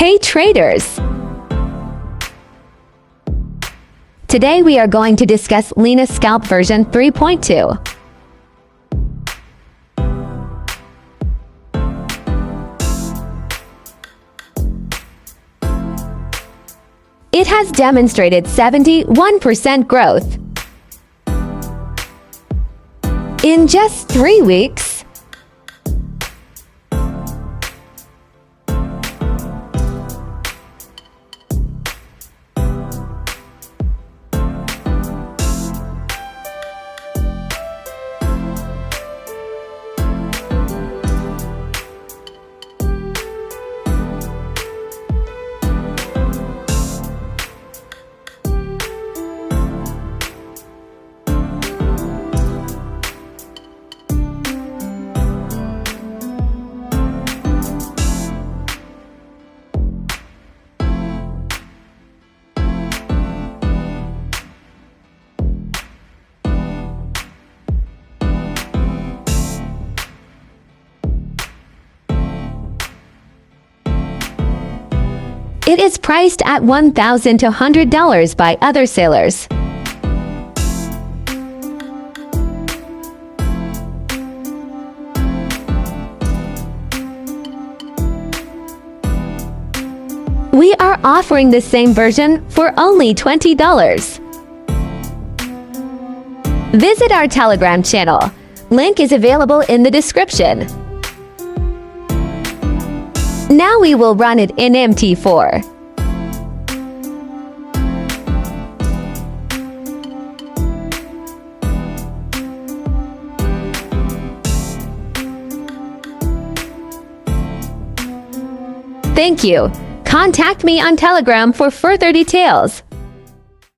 Hey traders! Today we are going to discuss Lena Scalp version 3.2. It has demonstrated 71% growth in just 3 weeks. It is priced at $1,200 by other sellers. We are offering the same version for only $20. Visit our Telegram channel. Link is available in the description. Now we will run it in MT4. Thank you. Contact me on Telegram for further details.